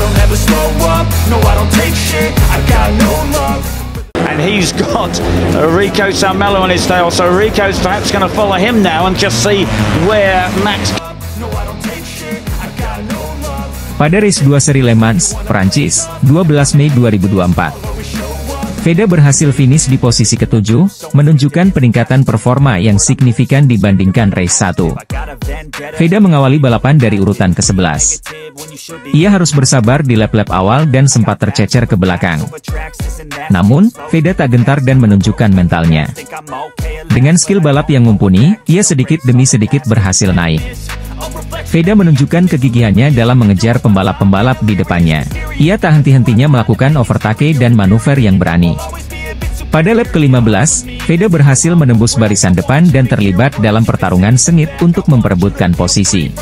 I'll never slow up, no I don't take shit, I got no love. And he's got Rico Samello on his tail, so Rico's perhaps going to follow him now and just see where Max. Pada race 2 seri Le Mans, Prancis, 12 Mei 2024. Veda berhasil finish di posisi ke-7, menunjukkan peningkatan performa yang signifikan dibandingkan race 1. Veda mengawali balapan dari urutan ke-11. Ia harus bersabar di lap-lap awal dan sempat tercecer ke belakang. Namun, Veda tak gentar dan menunjukkan mentalnya. Dengan skill balap yang mumpuni, ia sedikit demi sedikit berhasil naik. Veda menunjukkan kegigihannya dalam mengejar pembalap-pembalap di depannya. Ia tak henti-hentinya melakukan overtake dan manuver yang berani. Pada lap ke-15, Veda berhasil menembus barisan depan dan terlibat dalam pertarungan sengit untuk memperebutkan posisi.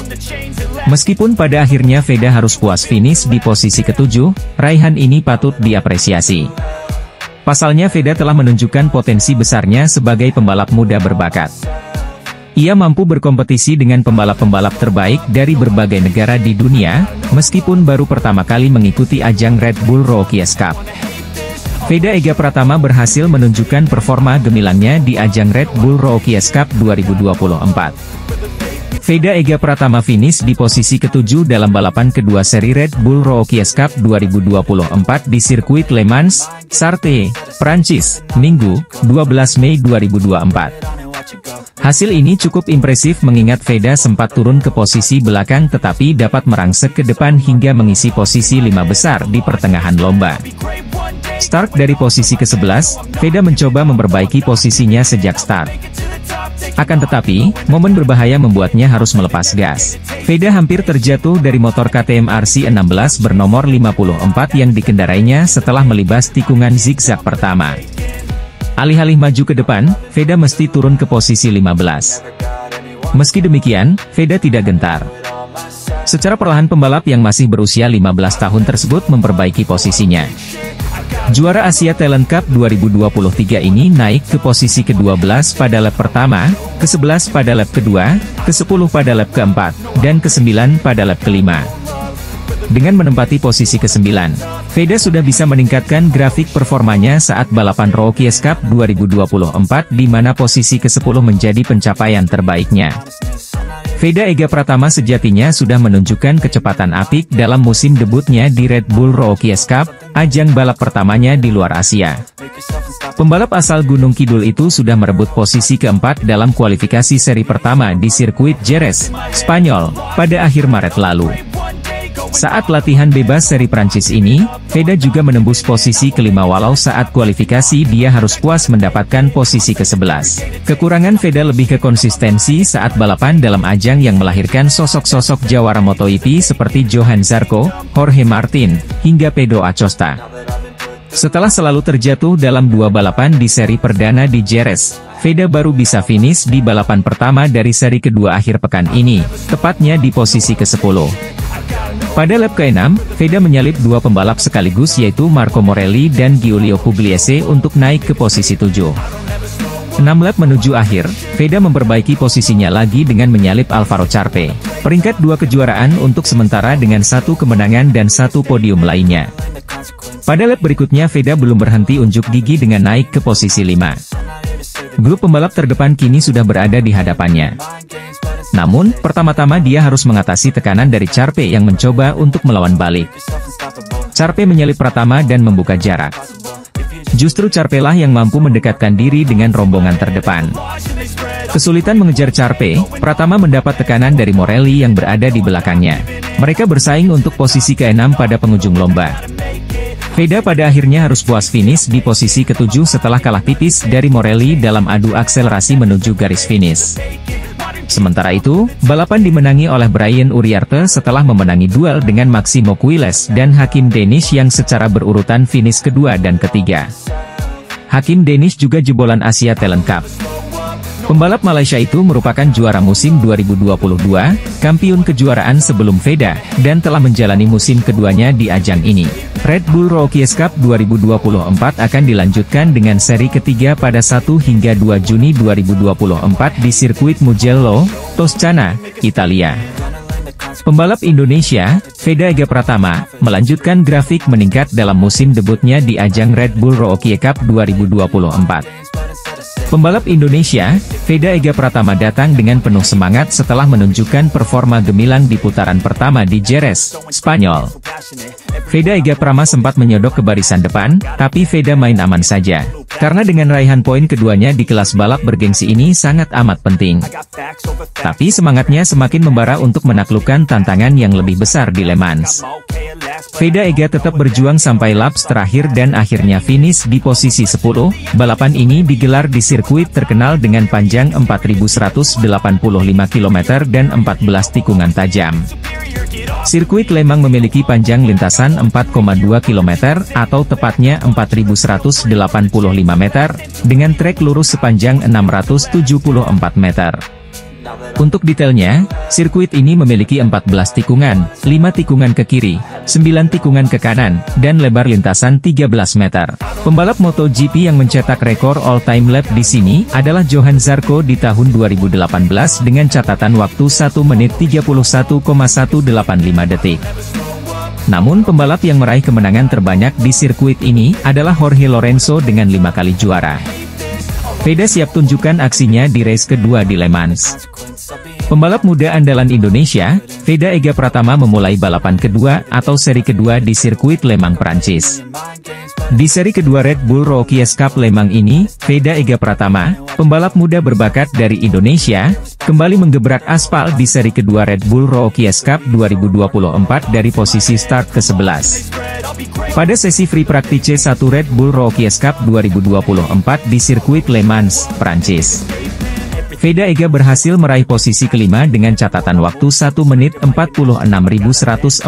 Meskipun pada akhirnya Veda harus puas finish di posisi ke-7, raihan ini patut diapresiasi. Pasalnya Veda telah menunjukkan potensi besarnya sebagai pembalap muda berbakat. Ia mampu berkompetisi dengan pembalap-pembalap terbaik dari berbagai negara di dunia, meskipun baru pertama kali mengikuti ajang Red Bull Rookies Cup. Veda Ega Pratama berhasil menunjukkan performa gemilangnya di ajang Red Bull Rookies Cup 2024. Veda Ega Pratama finish di posisi ke-7 dalam balapan kedua seri Red Bull Rookies Cup 2024 di sirkuit Le Mans, Sarthe, Prancis, Minggu, 12 Mei 2024. Hasil ini cukup impresif mengingat Veda sempat turun ke posisi belakang tetapi dapat merangsek ke depan hingga mengisi posisi 5 besar di pertengahan lomba. Start dari posisi ke-11, Veda mencoba memperbaiki posisinya sejak start. Akan tetapi, momen berbahaya membuatnya harus melepas gas. Veda hampir terjatuh dari motor KTM RC16 bernomor 54 yang dikendarainya setelah melibas tikungan zigzag pertama. Alih-alih maju ke depan, Veda mesti turun ke posisi 15. Meski demikian, Veda tidak gentar. Secara perlahan pembalap yang masih berusia 15 tahun tersebut memperbaiki posisinya. Juara Asia Talent Cup 2023 ini naik ke posisi ke-12 pada lap pertama, ke-11 pada lap kedua, ke-10 pada lap keempat, dan ke-9 pada lap kelima. Dengan menempati posisi ke-9, Veda sudah bisa meningkatkan grafik performanya saat balapan Rookies Cup 2024 di mana posisi ke-10 menjadi pencapaian terbaiknya. Veda Ega Pratama sejatinya sudah menunjukkan kecepatan apik dalam musim debutnya di Red Bull Rookies Cup, ajang balap pertamanya di luar Asia. Pembalap asal Gunung Kidul itu sudah merebut posisi keempat dalam kualifikasi seri pertama di sirkuit Jerez, Spanyol, pada akhir Maret lalu. Saat latihan bebas seri Prancis ini, Veda juga menembus posisi kelima walau saat kualifikasi dia harus puas mendapatkan posisi ke-11. Kekurangan Veda lebih ke konsistensi saat balapan dalam ajang yang melahirkan sosok-sosok jawara MotoGP seperti Johan Zarco, Jorge Martin, hingga Pedro Acosta. Setelah selalu terjatuh dalam 2 balapan di seri perdana di Jerez, Veda baru bisa finish di balapan pertama dari seri kedua akhir pekan ini, tepatnya di posisi ke-10. Pada lap ke-6, Veda menyalip 2 pembalap sekaligus yaitu Marco Morelli dan Giulio Pugliese untuk naik ke posisi 7. 6 lap menuju akhir, Veda memperbaiki posisinya lagi dengan menyalip Alvaro Charpe. Peringkat 2 kejuaraan untuk sementara dengan 1 kemenangan dan 1 podium lainnya. Pada lap berikutnya Veda belum berhenti unjuk gigi dengan naik ke posisi 5. Grup pembalap terdepan kini sudah berada di hadapannya. Namun, pertama-tama dia harus mengatasi tekanan dari Charpe yang mencoba untuk melawan balik. Charpe menyalip Pratama dan membuka jarak. Justru Charpe lah yang mampu mendekatkan diri dengan rombongan terdepan. Kesulitan mengejar Charpe, Pratama mendapat tekanan dari Morelli yang berada di belakangnya. Mereka bersaing untuk posisi ke-6 pada penghujung lomba. Veda pada akhirnya harus puas finish di posisi ke-7 setelah kalah tipis dari Morelli dalam adu akselerasi menuju garis finish. Sementara itu, balapan dimenangi oleh Brian Uriarte setelah memenangi duel dengan Maximo Quiles dan Hakim Denish yang secara berurutan finish kedua dan ketiga. Hakim Denish juga jebolan Asia Talent Cup. Pembalap Malaysia itu merupakan juara musim 2022, kampiun kejuaraan sebelum Veda, dan telah menjalani musim keduanya di ajang ini. Red Bull Rookies Cup 2024 akan dilanjutkan dengan seri ketiga pada 1 hingga 2 Juni 2024 di sirkuit Mugello, Toscana, Italia. Pembalap Indonesia, Veda Ega Pratama, melanjutkan grafik meningkat dalam musim debutnya di ajang Red Bull Rookie Cup 2024. Pembalap Indonesia, Veda Ega Pratama datang dengan penuh semangat setelah menunjukkan performa gemilang di putaran pertama di Jerez, Spanyol. Veda Ega Pratama sempat menyodok ke barisan depan, tapi Veda main aman saja. Karena dengan raihan poin keduanya di kelas balap bergengsi ini sangat amat penting. Tapi semangatnya semakin membara untuk menaklukkan tantangan yang lebih besar di Le Mans. Veda Ega tetap berjuang sampai laps terakhir dan akhirnya finish di posisi 10. Balapan ini digelar di sirkuit terkenal dengan panjang 4.185 km dan 14 tikungan tajam. Sirkuit Lemang memiliki panjang lintasan 4,2 km atau tepatnya 4.185 meter, dengan trek lurus sepanjang 674 meter. Untuk detailnya, sirkuit ini memiliki 14 tikungan, 5 tikungan ke kiri, 9 tikungan ke kanan, dan lebar lintasan 13 meter. Pembalap MotoGP yang mencetak rekor all-time lap di sini adalah Johan Zarco di tahun 2018 dengan catatan waktu 1 menit 31,185 detik. Namun pembalap yang meraih kemenangan terbanyak di sirkuit ini adalah Jorge Lorenzo dengan 5 kali juara. Veda siap tunjukkan aksinya di race kedua di Le Mans. Pembalap muda andalan Indonesia, Veda Ega Pratama memulai balapan kedua atau seri kedua di sirkuit Le Mans, Prancis. Di seri kedua Red Bull Rookie Cup Le Mans ini, Veda Ega Pratama, pembalap muda berbakat dari Indonesia, kembali menggebrak aspal di seri kedua Red Bull Rookie Cup 2024 dari posisi start ke-11. Pada sesi free practice 1 Red Bull Rookie Cup 2024 di sirkuit Le Mans, Prancis, Veda Ega berhasil meraih posisi kelima dengan catatan waktu 1 menit 46.143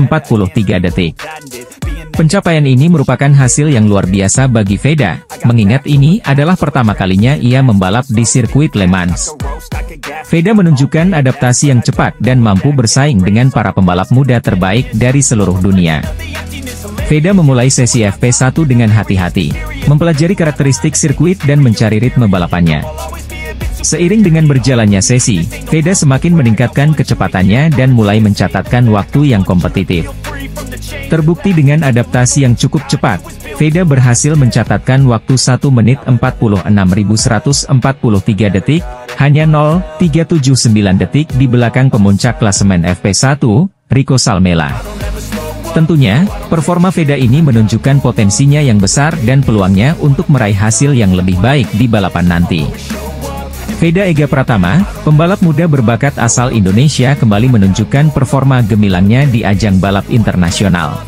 detik. Pencapaian ini merupakan hasil yang luar biasa bagi Veda, mengingat ini adalah pertama kalinya ia membalap di sirkuit Le Mans. Veda menunjukkan adaptasi yang cepat dan mampu bersaing dengan para pembalap muda terbaik dari seluruh dunia. Veda memulai sesi FP1 dengan hati-hati, mempelajari karakteristik sirkuit dan mencari ritme balapannya. Seiring dengan berjalannya sesi, Veda semakin meningkatkan kecepatannya dan mulai mencatatkan waktu yang kompetitif. Terbukti dengan adaptasi yang cukup cepat, Veda berhasil mencatatkan waktu 1 menit 46.143 detik, hanya 0,379 detik di belakang pemuncak klasemen FP1, Rico Salmela. Tentunya, performa Veda ini menunjukkan potensinya yang besar dan peluangnya untuk meraih hasil yang lebih baik di balapan nanti. Veda Ega Pratama, pembalap muda berbakat asal Indonesia kembali menunjukkan performa gemilangnya di ajang balap internasional.